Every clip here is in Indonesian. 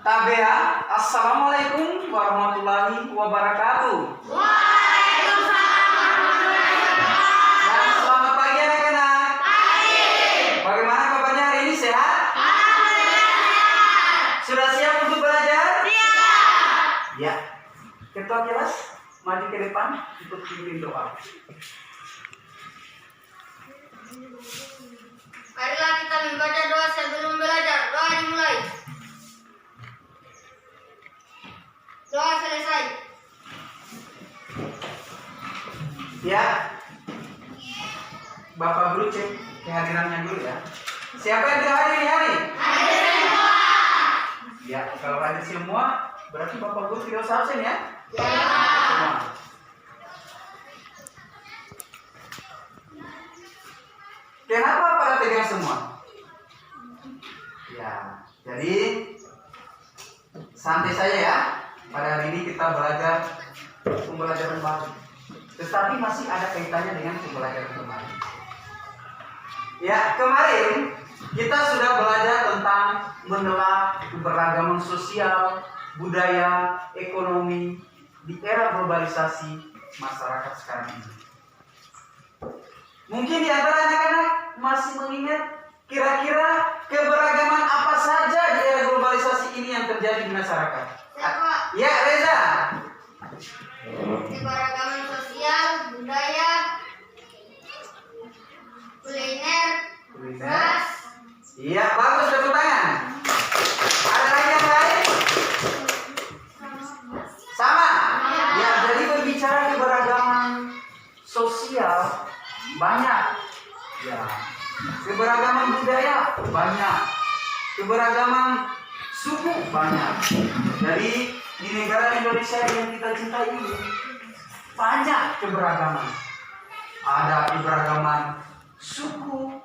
Tabea, Assalamualaikum warahmatullahi wabarakatuh. Dan selamat pagi anak-anak. Bagaimana kabarnya hari ini, sehat? Sudah siap untuk belajar? Ya. Ketua kelas, maju ke depan untuk pimpin doa. Marilah kita membaca doa sebelum belajar. Doa dimulai. Doa selesai. Ya. Bapak Guru cek kehadirannya dulu ya. Siapa yang hadir hari? Hadir semua. Ya, kalau hadir semua berarti Bapak Guru tidak usah absen ya? Ya. Semua. Kenapa pada pegang semua? Ya, jadi santai saja ya. Pada hari ini kita belajar pembelajaran baru. Tetapi masih ada kaitannya dengan pembelajaran kemarin. Ya, kemarin kita sudah belajar tentang menelaah keberagaman sosial, budaya, ekonomi di era globalisasi masyarakat sekarang ini. Mungkin di antara anak-anak masih mengingat kira-kira keberagaman apa saja di era globalisasi ini yang terjadi di masyarakat. Siapa? Ya, Reza. Keberagaman sosial, budaya, kuliner, ras. Iya, bagus, tepuk tangan. Ada lagi yang lain? Sama. Ya, jadi berbicara keberagaman sosial banyak. Ya. Keberagaman budaya banyak. Keberagaman suku banyak. Jadi di negara Indonesia yang kita cintai ini banyak keberagaman. Ada keberagaman suku,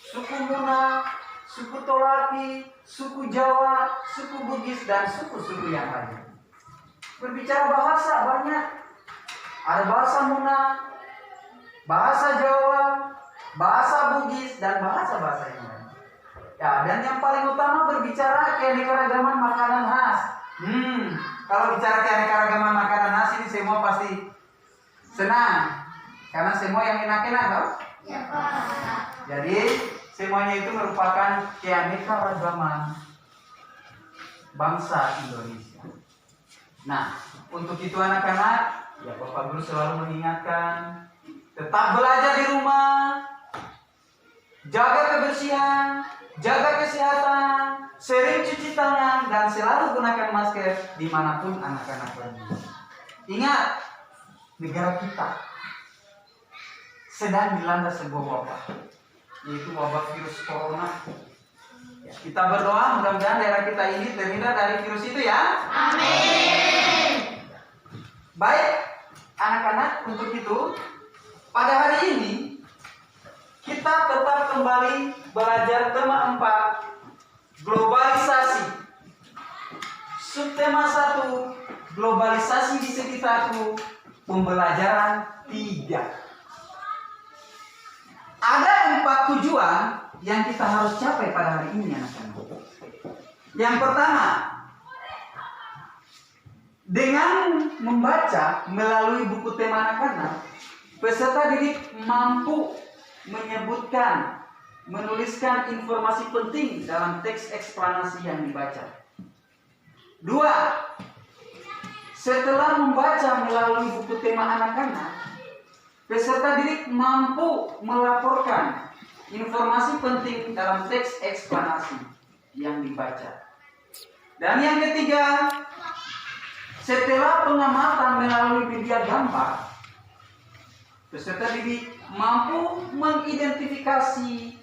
suku Muna, suku Tolaki, suku Jawa, suku Bugis, dan suku-suku yang lain. Berbicara bahasa banyak. Ada bahasa Muna, bahasa Jawa, bahasa Bugis, dan bahasa-bahasa yang lain. Ya, dan yang paling utama berbicara keanekaragaman makanan khas. Kalau bicara keanekaragaman makanan khas ini semua pasti senang. Karena semua yang enak-enak, tau? Ya, Pak. Jadi semuanya itu merupakan keanekaragaman bangsa Indonesia. Nah, untuk itu anak-anak, ya Bapak Guru selalu mengingatkan, tetap belajar di rumah, jaga kebersihan, jaga kesehatan, sering cuci tangan, dan selalu gunakan masker dimanapun anak-anak berada. Ingat, negara kita sedang dilanda sebuah wabah, yaitu wabah virus corona. Ya, kita berdoa mudah-mudahan daerah kita ini terhindar dari virus itu ya. Amin. Baik, anak-anak, untuk itu pada hari ini kita tetap kembali belajar tema 4, globalisasi. Subtema 1, globalisasi di sekitarku, pembelajaran 3. Ada 4 tujuan yang kita harus capai pada hari ini, anak-anak. Yang pertama, dengan membaca melalui buku tema anak-anak, peserta didik mampu menyebutkan, menuliskan informasi penting dalam teks eksplanasi yang dibaca. 2. Setelah membaca melalui buku tema anak-anak, peserta didik mampu melaporkan informasi penting dalam teks eksplanasi yang dibaca. Dan yang ketiga, setelah pengamatan melalui media gambar, peserta didik mampu mengidentifikasi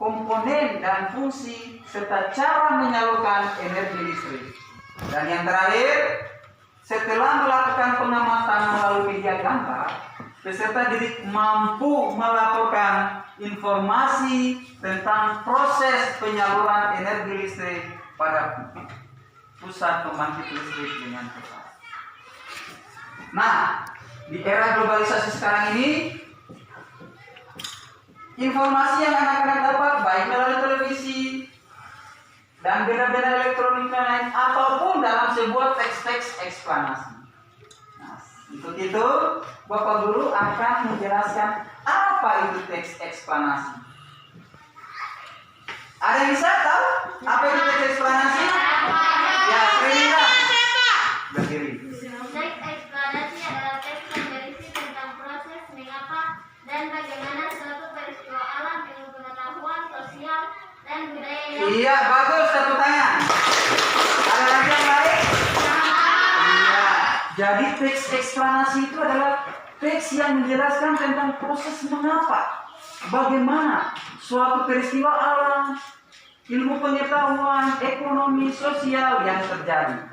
komponen dan fungsi serta cara menyalurkan energi listrik. Dan yang terakhir, setelah melakukan pengamatan melalui media gambar, peserta didik mampu melaporkan informasi tentang proses penyaluran energi listrik pada pusat pembangkit listrik dengan cepat. Nah, di era globalisasi sekarang ini, informasi yang anak-anak dapat baik melalui televisi, dan beda-beda elektronika lain ataupun dalam sebuah teks-teks eksplanasi. Nah, untuk itu Bapak Guru akan menjelaskan apa itu teks eksplanasi. Ada yang bisa tahu apa itu teks eksplanasi? Ya, Rina. Berdiri. Teks eksplanasi adalah teks yang berisi tentang proses mengapa dan bagaimana suatu peristiwa alam dengan pengetahuan sosial dan budaya yang Iya, bagus, tepuk tangan. Ada lagi yang lain? Iya. Jadi teks eksplanasi itu adalah teks yang menjelaskan tentang proses mengapa, bagaimana suatu peristiwa alam, ilmu pengetahuan, ekonomi, sosial yang terjadi.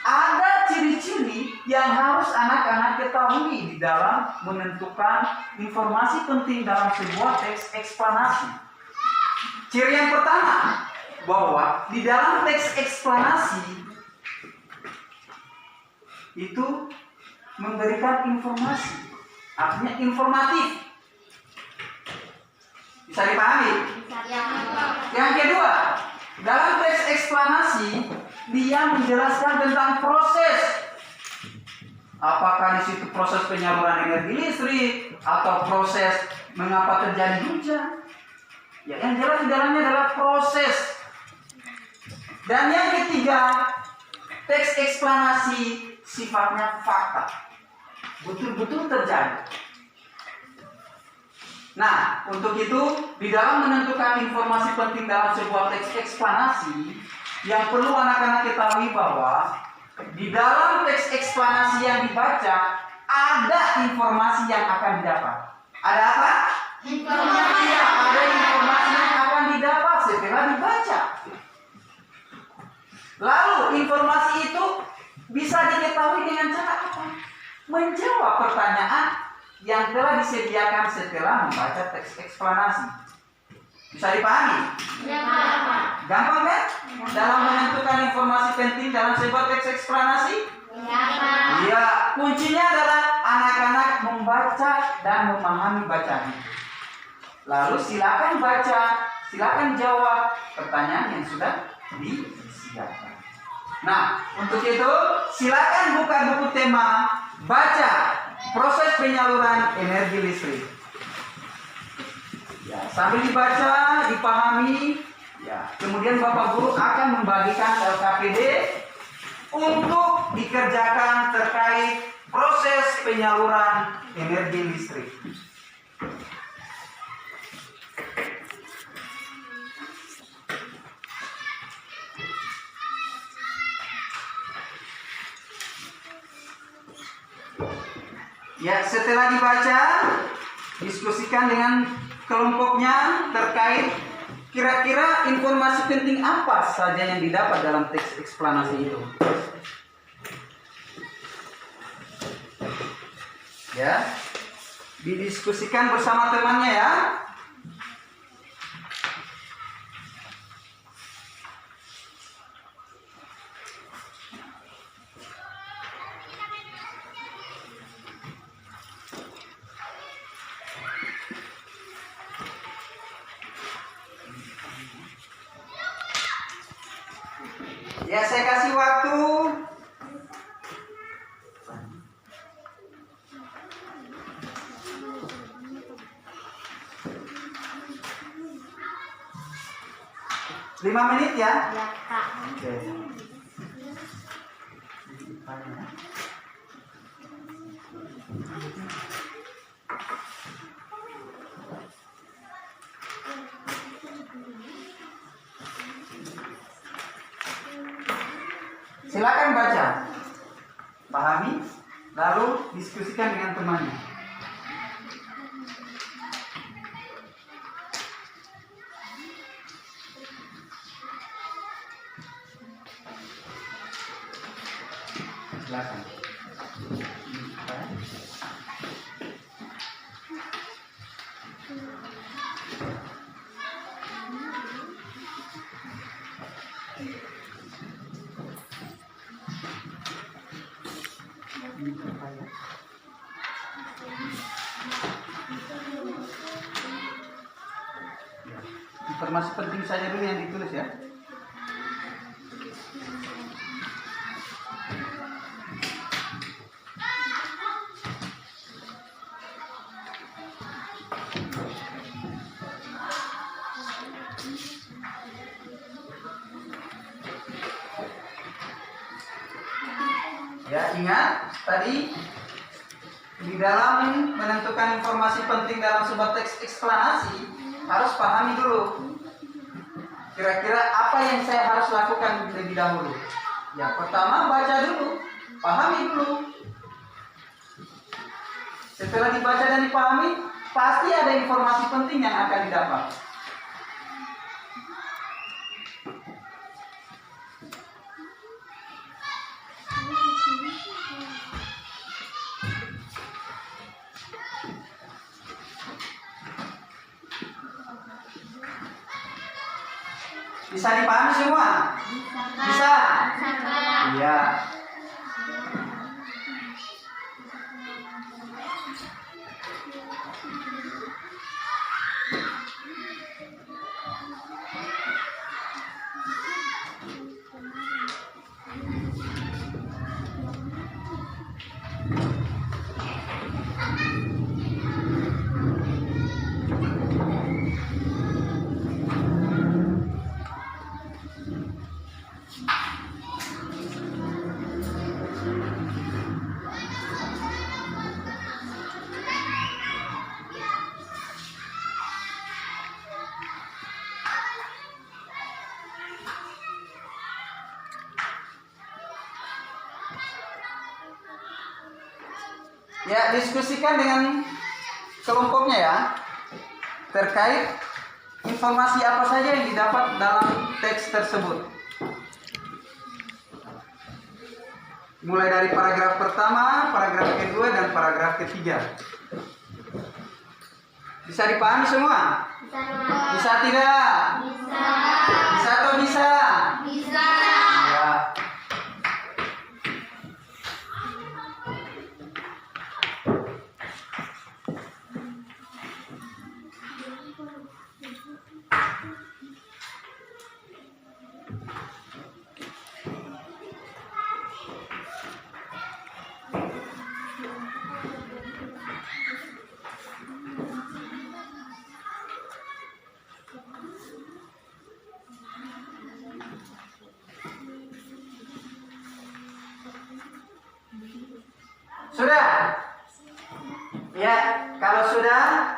Ada ciri-ciri yang harus anak-anak ketahui di dalam menentukan informasi penting dalam sebuah teks eksplanasi. Ciri yang pertama, bahwa di dalam teks eksplanasi itu memberikan informasi, artinya informatif. Bisa dipahami? Yang kedua, dalam teks eksplanasi dia menjelaskan tentang proses. Apakah di situ proses penyaluran energi listrik atau proses mengapa terjadi hujan? Ya, yang jelas di dalamnya adalah proses. Dan yang ketiga, teks eksplanasi sifatnya fakta, betul-betul terjadi. Nah, untuk itu di dalam menentukan informasi penting dalam sebuah teks eksplanasi, yang perlu anak-anak ketahui bahwa di dalam teks eksplanasi yang dibaca ada informasi yang akan didapat. Ada apa? informasi. Ya, ada informasi yang akan didapat setelah dibaca. Lalu informasi itu bisa diketahui dengan cara apa? Menjawab pertanyaan yang telah disediakan setelah membaca teks eksplanasi. Bisa dipahami? Ya, Pak. Gampang kan? Dalam menentukan informasi penting dalam sebuah teks eksplanasi? Ya, Pak. Iya, kuncinya adalah anak-anak membaca dan memahami bacaan. Lalu silakan baca, silakan jawab pertanyaan yang sudah disiapkan. Nah, untuk itu silakan buka buku tema baca proses penyaluran energi listrik. Ya, sambil dibaca, dipahami, ya, kemudian Bapak Guru akan membagikan LKPD untuk dikerjakan terkait proses penyaluran energi listrik. Ya, setelah dibaca, diskusikan dengan kelompoknya terkait kira-kira informasi penting apa saja yang didapat dalam teks eksplanasi itu. Ya, didiskusikan bersama temannya ya. Ya, saya kasih waktu 5 menit ya. Ya, Kak. Oke. Silakan baca, pahami, lalu diskusikan dengan temannya. Silakan. informasi penting saja dulu yang ditulis ya. Ya, ingat tadi di dalam menentukan informasi penting dalam sebuah teks eksplanasi harus pahami dulu kira-kira apa yang saya harus lakukan lebih dahulu. Ya, pertama baca dulu, pahami dulu. Setelah dibaca dan dipahami, pasti ada informasi penting yang akan didapat. Bisa dipahami semua? Bisa? Iya. Ya, diskusikan dengan kelompoknya ya terkait informasi apa saja yang didapat dalam teks tersebut. Mulai dari paragraf pertama, paragraf kedua, dan paragraf ketiga. Bisa dipahami semua? Bisa tidak? Bisa. Bisa atau bisa? Bisa. Ya. Sudah? Ya, kalau sudah,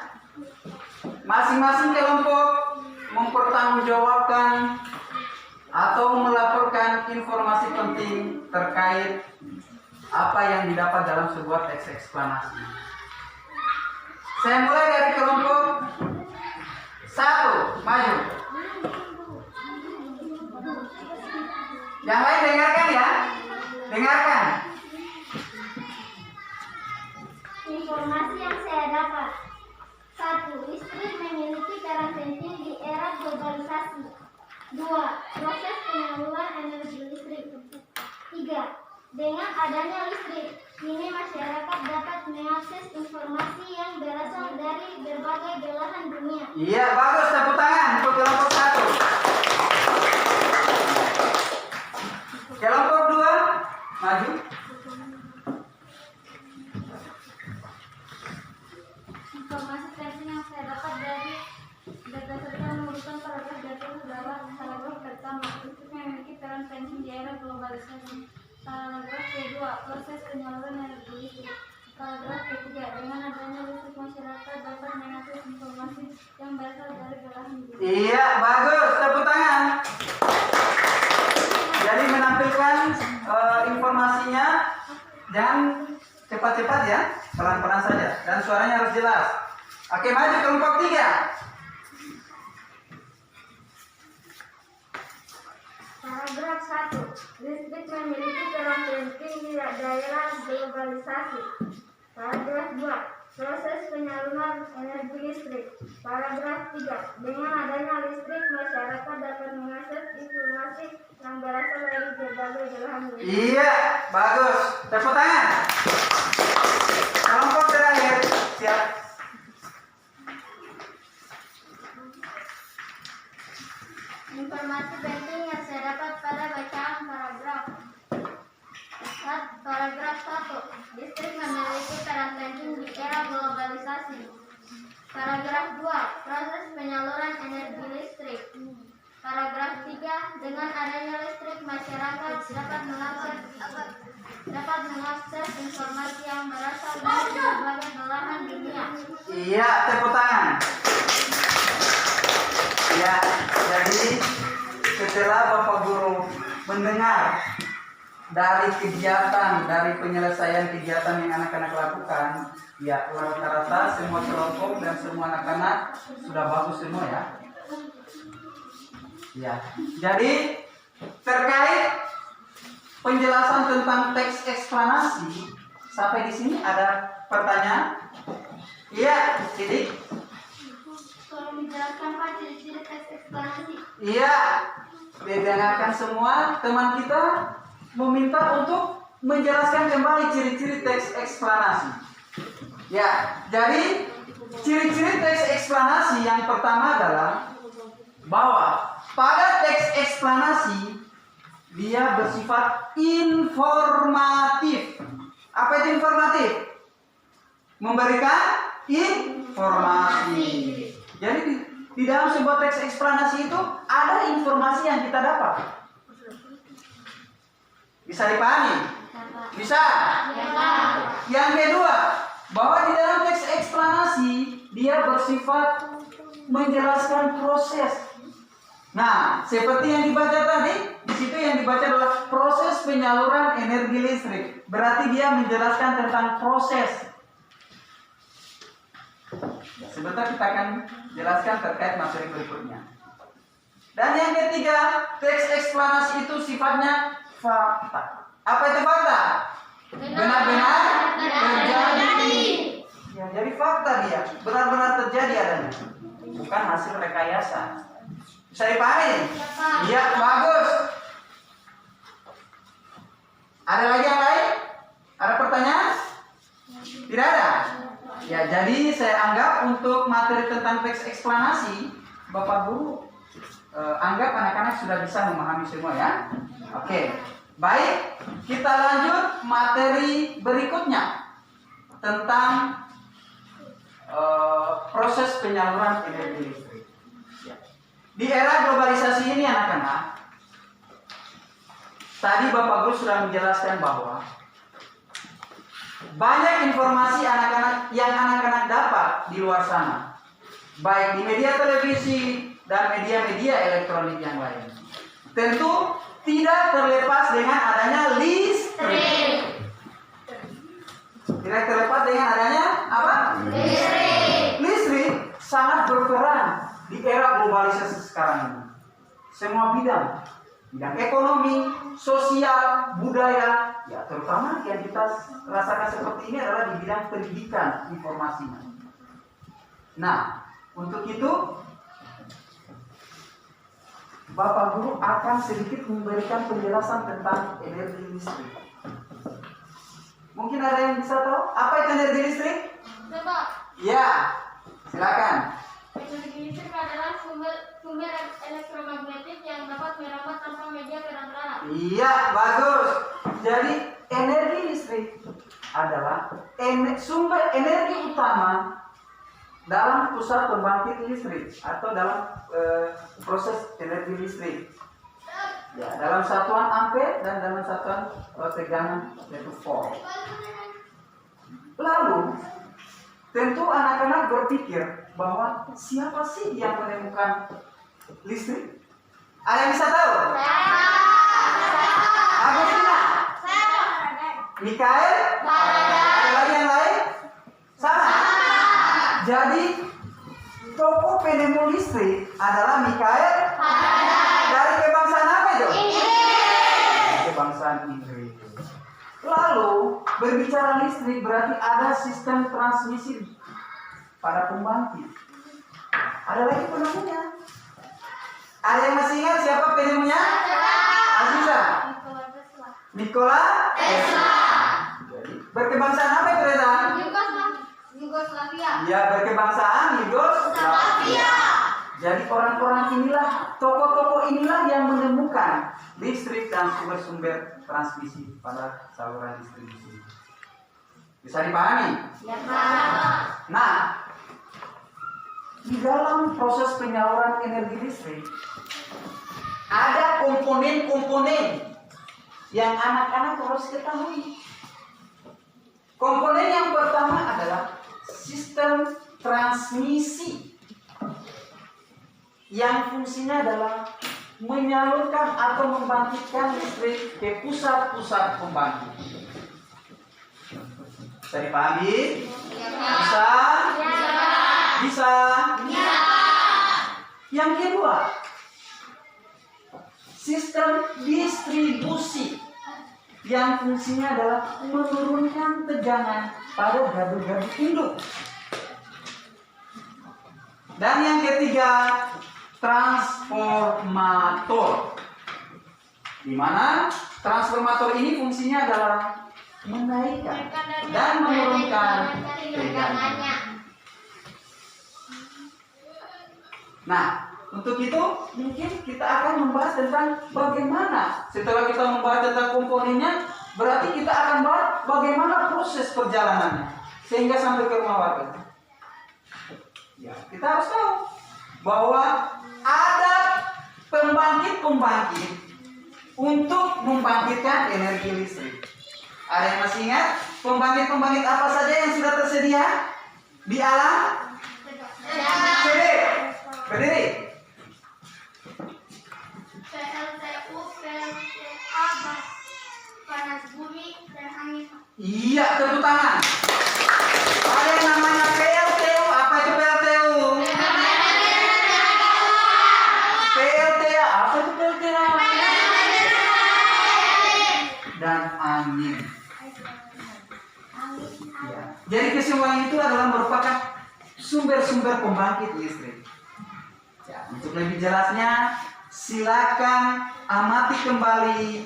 masing-masing kelompok mempertanggungjawabkan atau melaporkan informasi penting terkait apa yang didapat dalam sebuah teks eksplanasi. Saya mulai dari kelompok 1, maju. Yang lain dengarkan ya, dengarkan. Informasi yang saya dapat. 1. Listrik memiliki peran penting di era globalisasi. 2. Proses penyaluran energi listrik. 3. Dengan adanya listrik, kini masyarakat dapat mengakses informasi yang berasal dari berbagai belahan dunia. Iya, bagus, tepuk tangan untuk kelompok 1. Kelompok 2, maju. Informasi penting yang saya dapat dari berdasarkan urutan paragraf diatur dalam paragraf pertama. Listrik memiliki peran penting di era globalisasi. Paragraf kedua, proses penyaluran energi listrik. Paragraf ketiga, dengan adanya listrik masyarakat dapat mengakses informasi yang berasal dari belahan dunia. Iya, bagus, tepuk tangan. Jadi menampilkan informasinya, jangan cepat-cepat ya, pelan-pelan saja, dan suaranya harus jelas. Oke, maju kelompok 3. Paragraf 1. Listrik memiliki peran penting di daerah globalisasi. Paragraf 2. Proses penyaluran energi listrik. Paragraf 3. Dengan adanya listrik, masyarakat dapat mengakses informasi yang berasal dari berbagai belahan dunia. Iya, bagus, tepuk tangan. Kelompok terakhir, siap. informasi penting yang saya dapat pada bacaan paragraf. Paragraf 1. Listrik memiliki peran penting di era globalisasi. Paragraf 2. Proses penyaluran energi listrik. Paragraf 3. Dengan adanya listrik, masyarakat dapat mengakses informasi yang berasal dari berbagai belahan dunia. Iya, tepuk tangan. Ya, jadi setelah Bapak Guru mendengar dari kegiatan, dari penyelesaian kegiatan yang anak-anak lakukan, ya rata-rata semua kelompok dan semua anak-anak sudah bagus semua ya. Ya, jadi terkait penjelasan tentang teks eksplanasi sampai di sini ada pertanyaan? Iya, Sidik. Tolong dijelaskan Pak ciri-ciri teks eksplanasi. Iya, didengarkan semua. Teman kita meminta untuk menjelaskan kembali ciri-ciri teks eksplanasi. Ya, jadi ciri-ciri teks eksplanasi yang pertama adalah bahwa pada teks eksplanasi dia bersifat informatif. Apa itu informatif? Memberikan informasi. Jadi di dalam sebuah teks eksplanasi itu ada informasi yang kita dapat. Bisa dipahami? Bisa? Yang kedua, bahwa di dalam teks eksplanasi dia bersifat menjelaskan proses. Nah, seperti yang dibaca tadi, di situ yang dibaca adalah proses penyaluran energi listrik. Berarti dia menjelaskan tentang proses. Sebentar kita akan jelaskan terkait materi berikutnya. Dan yang ketiga, teks eksplanasi itu sifatnya fakta. Apa itu fakta? Benar-benar terjadi. Ya, jadi fakta dia, benar-benar terjadi adanya. Bukan hasil rekayasa. Bisa dipahami? Iya, bagus. Ada lagi yang lain? Ada pertanyaan? Tidak ada? Ya, jadi saya anggap untuk materi tentang teks eksplanasi, Bapak Guru anggap anak-anak sudah bisa memahami semua ya. Oke, baik. Kita lanjut materi berikutnya tentang proses penyaluran energi listrik. Di era globalisasi ini anak-anak, tadi Bapak Guru sudah menjelaskan bahwa banyak informasi yang anak-anak dapat di luar sana, baik di media televisi dan media-media elektronik yang lain. Tentu tidak terlepas dengan adanya listrik. Tidak terlepas dengan adanya apa? Listrik sangat berperan di era globalisasi sekarang ini. Semua bidang ekonomi, sosial, budaya, ya terutama yang kita rasakan seperti ini adalah di bidang pendidikan informasinya. Nah, untuk itu Bapak Guru akan sedikit memberikan penjelasan tentang energi listrik. Mungkin ada yang bisa tahu apa itu energi listrik? Coba. Ya, silakan. Energi listrik adalah sumber elektromagnetik yang dapat merambat tanpa media perang-perang. Iya, bagus. Jadi energi listrik adalah sumber energi utama dalam pusat pembangkit listrik atau dalam proses energi listrik. Ya, dalam satuan ampere dan dalam satuan tegangan yaitu volt. Lalu tentu anak-anak berpikir bahwa siapa sih yang menemukan listrik? Ada yang bisa tahu? Agustina? Mikael? Ada lagi yang lain? Sama? Jadi tokoh penemu listrik adalah Mikael dari kebangsaan apa itu? Kebangsaan Inggris. Lalu berbicara listrik berarti ada sistem transmisi pada pembangkit. Ada lagi penemunya. Ada yang masih ingat siapa penemunya? Aziza. Nikola Tesla. Berkebangsaan apa itu Reza? Yugoslavia. Ya, berkebangsaan Yugoslavia. Jadi orang-orang inilah, tokoh-tokoh inilah yang menemukan listrik dan sumber-sumber transmisi pada saluran distribusi. Bisa dipahami? Ya, Pak. Nah, di dalam proses penyaluran energi listrik ada komponen-komponen yang anak-anak harus ketahui. Komponen yang pertama adalah sistem transmisi yang fungsinya adalah menyalurkan atau membangkitkan listrik ke pusat-pusat pembangkit. Bisa dipahami? Bisa? Bisa? Yang kedua, sistem distribusi yang fungsinya adalah menurunkan tegangan pada gadu-gadu induk. Dan yang ketiga, transformator, di mana transformator ini fungsinya adalah menaikkan dan menurunkan tegangan. Nah, untuk itu mungkin kita akan membahas tentang bagaimana setelah kita membahas tentang komponennya, berarti kita akan bahas bagaimana proses perjalanannya sehingga sampai ke rumah warga. Ya, kita harus tahu bahwa ada pembangkit-pembangkit untuk membangkitkan energi listrik. Ada yang masih ingat pembangkit-pembangkit apa saja yang sudah tersedia di alam? Berdiri. PLTU, PLTA, panas bumi, dan angin. Iya, tepuk tangan. Ada yang namanya PLTU. Apa itu PLTU? PLTA. Apa itu PLTA? Dan angin. Ya. Jadi kesemuanya itu adalah merupakan sumber-sumber pembangkit listrik. Ya, untuk lebih jelasnya, silakan amati kembali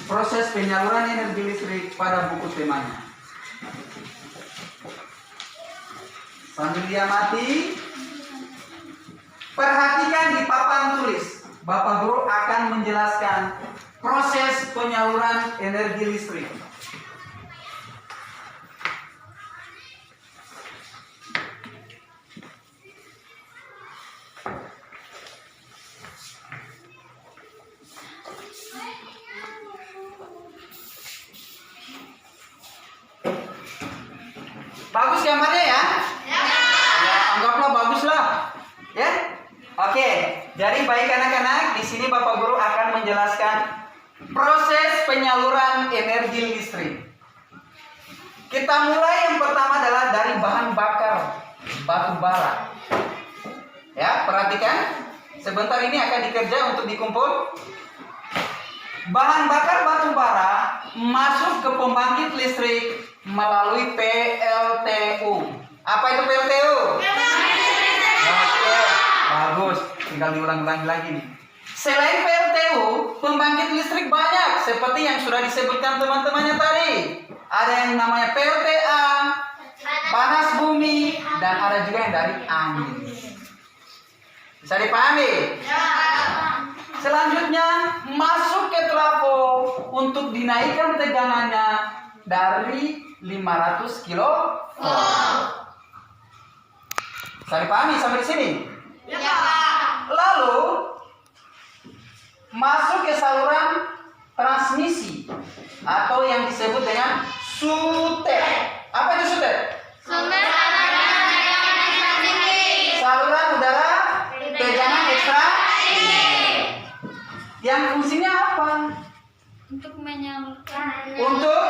proses penyaluran energi listrik pada buku temanya. Sambil diamati, perhatikan di papan tulis. Bapak Guru akan menjelaskan proses penyaluran energi listrik. Bagus gambarnya ya? Ya, anggaplah bagus lah. Ya? Oke. Jadi baik anak-anak, di sini Bapak Guru akan menjelaskan proses penyaluran energi listrik. Kita mulai yang pertama adalah dari bahan bakar batu bara. Ya, perhatikan. Sebentar ini akan dikerja untuk dikumpul. Bahan bakar batu bara masuk ke pembangkit listrik melalui PLTU. Apa itu PLTU? Oke, bagus. Tinggal diulang-ulangi lagi nih. Selain PLTU, pembangkit listrik banyak seperti yang sudah disebutkan teman-temannya tadi. Ada yang namanya PLTA, panas bumi, dan ada juga yang dari angin. Bisa dipahami? Selanjutnya masuk ke trafo untuk dinaikkan tegangannya dari 500 kilo. Bisa dipahami sampai di sini? Ya, Pak. Lalu masuk ke saluran transmisi atau yang disebut dengan SUTE. Apa itu SUTE? Sumber saluran tegangan ekstra tinggi. Saluran udara tegangan ekstra tinggi. Yang fungsinya apa? Untuk menyalurkan Untuk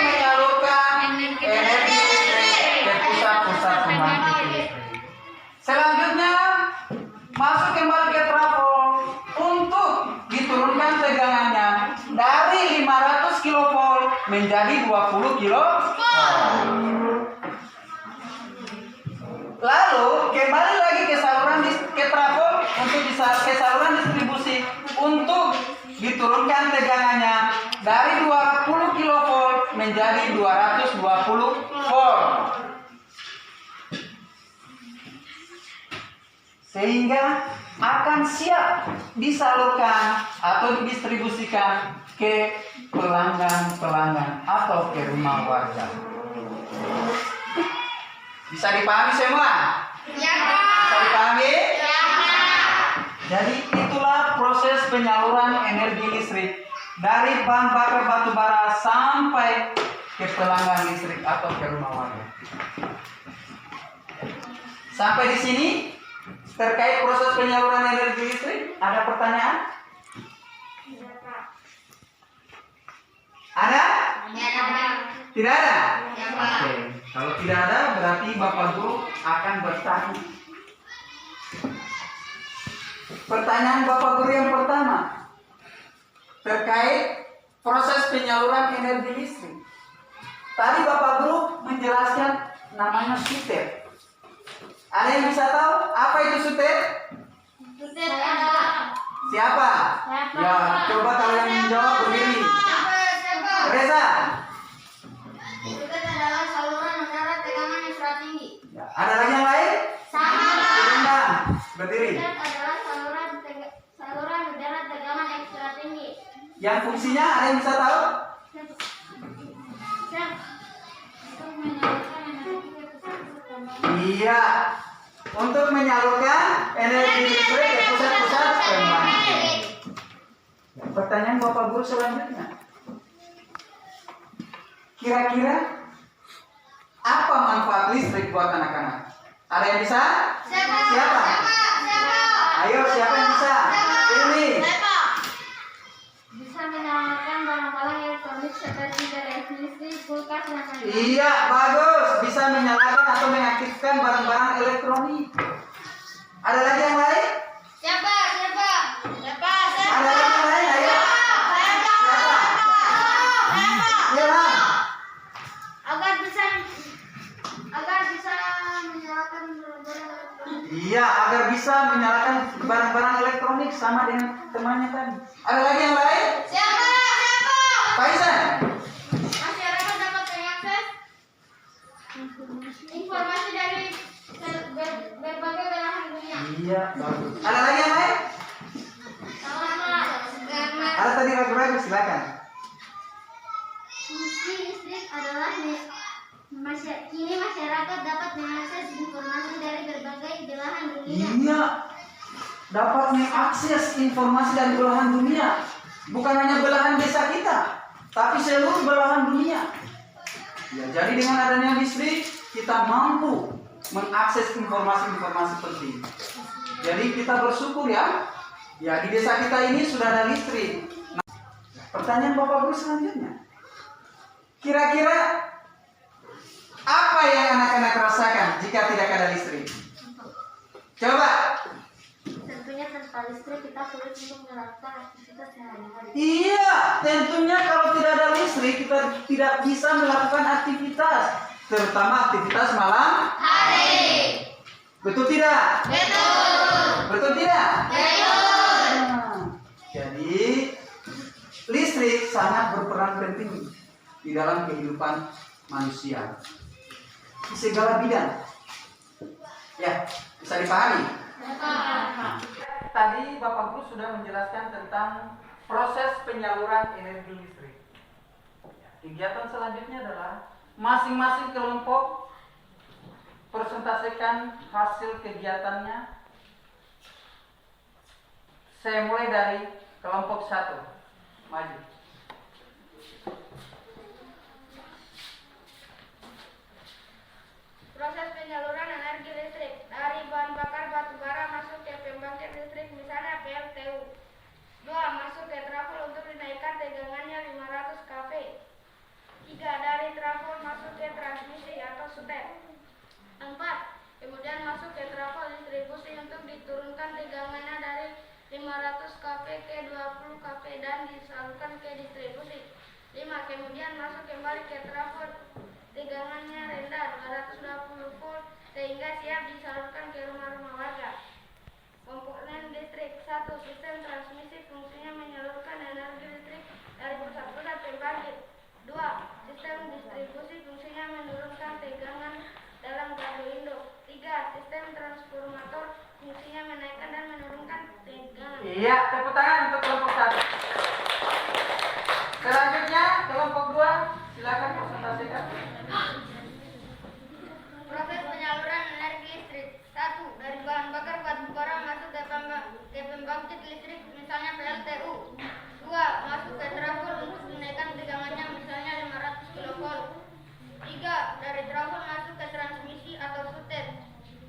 menyalurkan energi listrik ke pusat-pusat pembangkit listrik. Selanjutnya masuk kembali ke trafo untuk diturunkan tegangannya dari 500 kV menjadi 20 kV. Lalu kembali lagi ke saluran ke trafo untuk ke saluran distribusi untuk diturunkan tegangannya dari 20 kV menjadi 220 volt. sehingga akan siap disalurkan atau didistribusikan ke pelanggan-pelanggan atau ke rumah warga. Bisa dipahami semua? Ya, Pak. Bisa dipahami? Ya, Pak. Jadi itulah proses penyaluran energi listrik dari bahan bakar batu bara sampai ke pelanggan listrik atau ke rumah warga. Sampai di sini terkait proses penyaluran energi listrik, ada pertanyaan? Tidak, Pak. Ada? Ya, Pak. Tidak ada? Ya, Pak. Oke. Kalau tidak ada, berarti Bapak Guru akan bertanya. Pertanyaan Bapak Guru yang pertama terkait proses penyaluran energi listrik. Tadi Bapak Guru menjelaskan namanya sutet. Ada yang bisa tahu apa itu sutet? Sutet adalah Siapa? Siapa? Ya, coba kalian menjawab berdiri. siapa? Reza. Sutet adalah saluran udara tegangan ekstra tinggi. Ya, ada lagi yang lain? Sama. Rendah. Berdiri. Sutet adalah saluran udara tegangan ekstra tinggi. Yang fungsinya ada yang bisa tahu? Iya, untuk menyalurkan energi listrik ke pusat-pusat pembangkit. Pertanyaan Bapak Guru selanjutnya. Kira-kira apa manfaat listrik buat anak-anak? Ada yang bisa? Siapa? Ayo, siapa yang bisa? Ini. Bisa menyalakan barang-barang elektronik seperti televisi, kulkas, dan lain-lain. Iya, bagus. Bisa menyalakan atau mengaktifkan barang-barang elektronik. Ada lagi yang lain? Siapa? Ada lagi yang lain? Ayo. Siapa? Iya, Bang. Agar bisa menyalakan barang-barang elektronik. Iya, agar bisa menyalakan barang-barang elektronik sama dengan temannya tadi. Ada lagi yang lain? Siapa? Pak Isan? Masyarakat dapat mengakses informasi dari berbagai belahan dunia. Iya, bagus. Ada lagi yang lain? Ada tadi ragu-ragu, silakan. Fungsi listrik adalah kini masyarakat dapat mengakses informasi dari berbagai belahan dunia. Iya, dapat mengakses informasi dari belahan dunia. Bukan hanya belahan desa kita, tapi seluruh belahan dunia. Ya, jadi dengan adanya listrik, kita mampu mengakses informasi-informasi penting. Jadi kita bersyukur ya. Ya, di desa kita ini sudah ada listrik. Nah, pertanyaan Bapak Guru selanjutnya. Kira-kira apa yang anak-anak rasakan jika tidak ada listrik? Coba. Tentunya tanpa listrik kita sulit untuk melakukan aktivitas sehari-hari. Iya, tentunya kalau tidak ada listrik kita tidak bisa melakukan aktivitas, terutama aktivitas malam Hari. Betul tidak? Betul. Betul tidak? Betul. Nah, jadi listrik sangat berperan penting di dalam kehidupan manusia di segala bidang. Ya, bisa dipahami. Tadi Bapak Guru sudah menjelaskan tentang proses penyaluran energi listrik. Kegiatan selanjutnya adalah masing-masing kelompok presentasikan hasil kegiatannya. Saya mulai dari kelompok 1. Maju. Proses penyaluran energi listrik dari bahan bakar batu bara masuk ke pembangkit listrik misalnya PLTU. 2. Masuk ke trafo untuk dinaikkan tegangannya 500 kV. 3. Dari trafo masuk ke transmisi atau sutet. 4. Kemudian masuk ke trafo distribusi untuk diturunkan tegangannya dari 500 kV ke 20 kV dan disalurkan ke distribusi. 5. Kemudian masuk kembali ke trafo tegangannya rendah 220 volt sehingga siap disalurkan ke rumah-rumah warga. Komponen listrik. 1. Sistem transmisi fungsinya menyalurkan energi listrik dari pusat-pusat pembangkit. 2. Sistem distribusi fungsinya menurunkan tegangan dalam kabel induk. 3. Sistem transformator fungsinya menaikkan dan menurunkan tegangan. Iya, tepuk tangan untuk kelompok 1. Selanjutnya kelompok 2, silakan presentasikan. Proses penyaluran energi listrik. 1. Dari bahan bakar batu bara masuk ke pembangkit listrik, misalnya PLTU. 2. Masuk ke trafo untuk menaikkan tegangannya, misalnya 500 kV. 3. Dari trafo masuk ke transmisi atau sutet.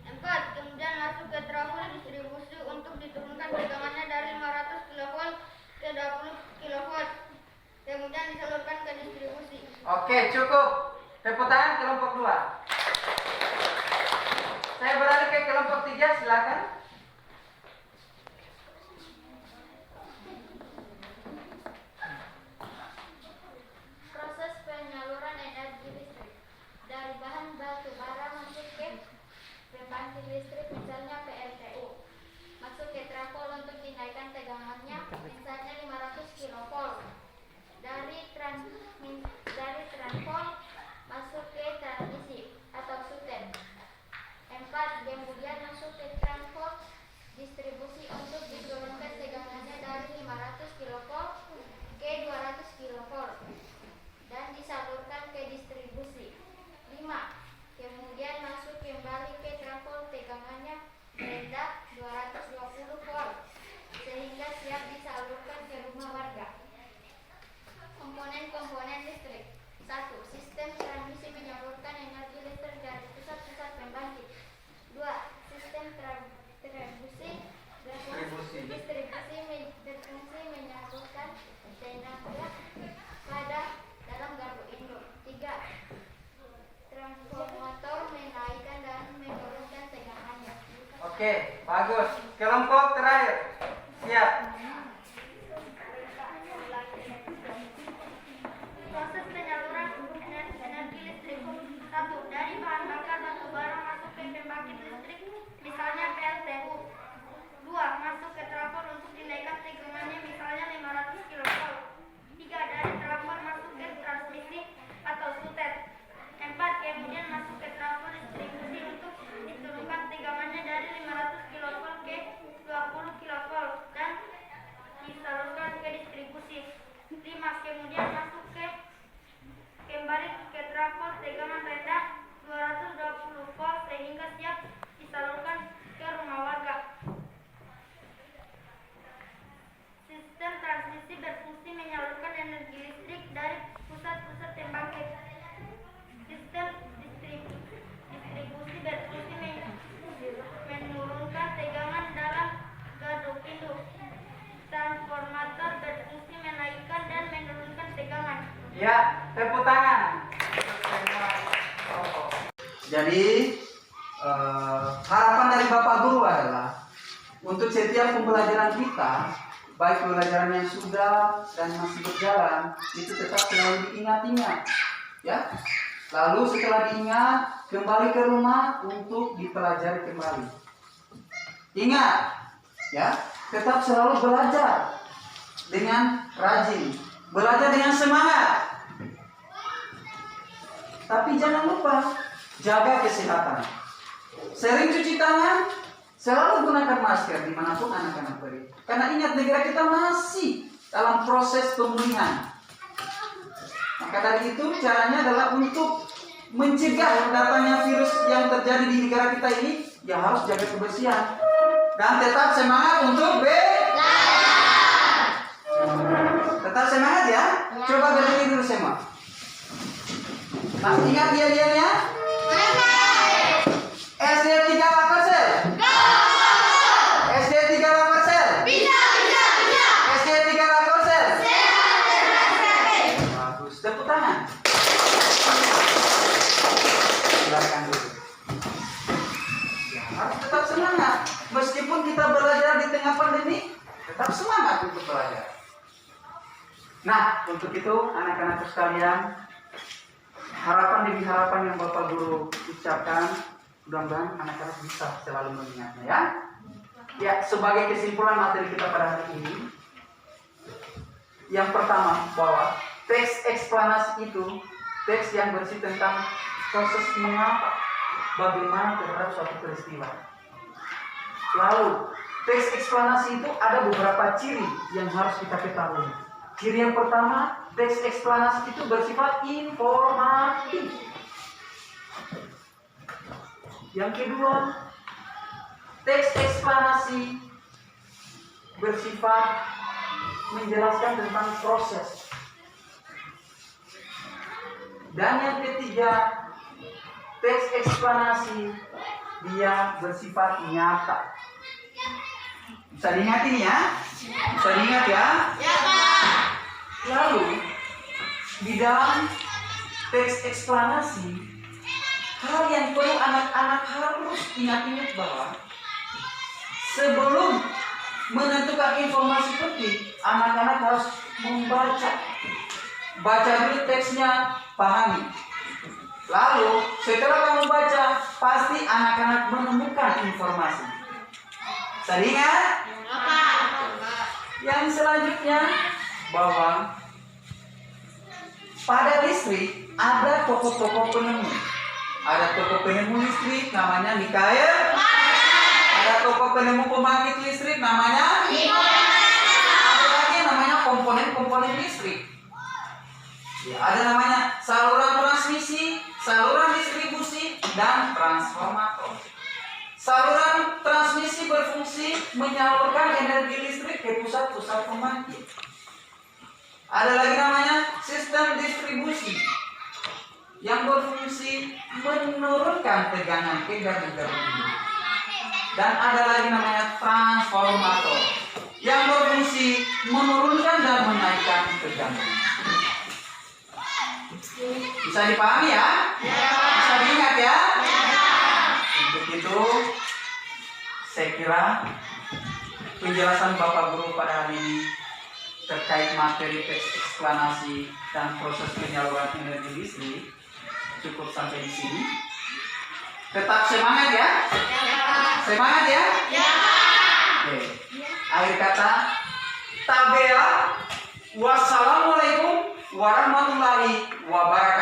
4. Kemudian masuk ke trafo distribusi untuk diturunkan tegangannya dari 500 kV ke 20 kV. Kemudian disalurkan ke distribusi. Oke, cukup. Tepuk tangan kelompok 2. Saya beralih ke kelompok 3, silakan. Proses penyaluran energi listrik. Dari bahan batu bara masuk ke pembangkit listrik, misalnya PLTU. Masuk ke trafo untuk dinaikkan tegangannya, misalnya 500 kV. Dari trafo masuk ke transmisi atau sutet. 4. Kemudian masuk ke trafo distribusi untuk diturunkan tegangannya dari 500 kV ke 200 kV dan disalurkan ke distribusi. 5. Kemudian masuk kembali ke trafo, tegangannya rendah 220 volt sehingga siap disalurkan ke rumah warga. Komponen-komponen listrik. 1. Sistem transmisi menyalurkan energi listrik dari pusat-pusat pembangkit. 2. Sistem distribusi berfungsi menyalurkan tenaga pada dalam gardu induk. 3. Transformator menaikkan dan menurunkan tegangannya. Oke, bagus. Kelompok terakhir. Siap. Proses penyaluran energi listrik. 1. Dari bahan bakar batu bara masuk ke pembangkit listrik, misalnya PLTU. 2. Masuk ke trafo untuk dinaikkan tegangannya, misalnya 500 kV. 3. Dari trafo masuk ke transmisi atau sutet. 4. Kemudian masuk ke trafo distribusi untuk diturunkan tegangannya dari 500 kV ke 20 kV dan disalurkan ke distribusi. 5. Kemudian masuk kembali ke trafo, tegangan rendah 220 volt sehingga siap disalurkan ke rumah warga. Sistem transmisi berfungsi menyalurkan energi listrik dari pusat-pusat pembangkit. Sistem distribusi berfungsi menurunkan tegangan dalam gardu induk. Transformator berfungsi menaikkan dan menurunkan tegangan. Ya, tepuk tangan. Jadi harapan dari Bapak Guru adalah untuk setiap pembelajaran kita, baik pembelajaran yang sudah dan masih berjalan, itu tetap selalu diingat-ingat, ya. Lalu setelah diingat, kembali ke rumah untuk dipelajari kembali. Ingat, ya, tetap selalu belajar dengan rajin, belajar dengan semangat. Tapi jangan lupa jaga kesehatan. Sering cuci tangan, selalu gunakan masker dimanapun anak-anak pergi. Karena ingat, negara kita masih dalam proses pemulihan. Maka dari itu caranya adalah untuk mencegah datangnya virus yang terjadi di negara kita ini, ya harus jaga kebersihan dan tetap semangat untuk belajar. Tetap semangat ya. Coba berdiri dulu semua. Masih ingat dia-dianya? SD 3 Lakorsel? SD 3 Lakorsel? Bisa. SD 3 Lakorsel? Bagus, tepuk tangan. Silakan dulu. Ya, harus tetap semangat. Meskipun kita belajar di tengah pandemi, tetap semangat untuk belajar. Nah, untuk itu anak-anak sekalian, harapan demi harapan yang Bapak Guru ucapkan, mudah-mudahan anak-anak bisa selalu mengingatnya, ya. Ya, sebagai kesimpulan materi kita pada hari ini, yang pertama bahwa teks eksplanasi itu teks yang bersih tentang proses mengapa, bagaimana terhadap suatu peristiwa. Lalu, teks eksplanasi itu ada beberapa ciri yang harus kita ketahui. Ciri yang pertama, teks eksplanasi itu bersifat informatif. Yang kedua, teks eksplanasi bersifat menjelaskan tentang proses. Dan yang ketiga, teks eksplanasi dia bersifat nyata. Bisa diingat ini ya? Bisa diingat ya? Ya, Pak. Lalu di dalam teks eksplanasi, hal yang perlu anak-anak harus ingat-ingat bahwa sebelum menentukan informasi penting, anak-anak harus membaca. Baca dulu teksnya, pahami. Lalu setelah kamu baca, pasti anak-anak menemukan informasi. Bisa diingat? Yang selanjutnya, bahwa pada listrik ada tokoh-tokoh penemu. Ada tokoh penemu listrik namanya Mikael. Ada tokoh penemu pembangkit listrik namanya Nikola. Ada lagi namanya komponen-komponen listrik. Ya, ada namanya saluran transmisi, saluran distribusi, dan transformator. Saluran transmisi berfungsi menyalurkan energi listrik ke pusat-pusat pembangkit. Ada lagi namanya sistem distribusi yang berfungsi menurunkan tegangan ke gardu-gardu. Dan ada lagi namanya transformator yang berfungsi menurunkan dan menaikkan tegangan. Bisa dipahami ya? Bisa diingat ya? Untuk itu, saya kira penjelasan Bapak Guru pada hari ini terkait materi teks eksplanasi dan proses penyaluran energi listrik cukup sampai di sini. Tetap semangat ya? Semangat ya? Oke. Akhir kata, tabea. Wassalamualaikum warahmatullahi wabarakatuh.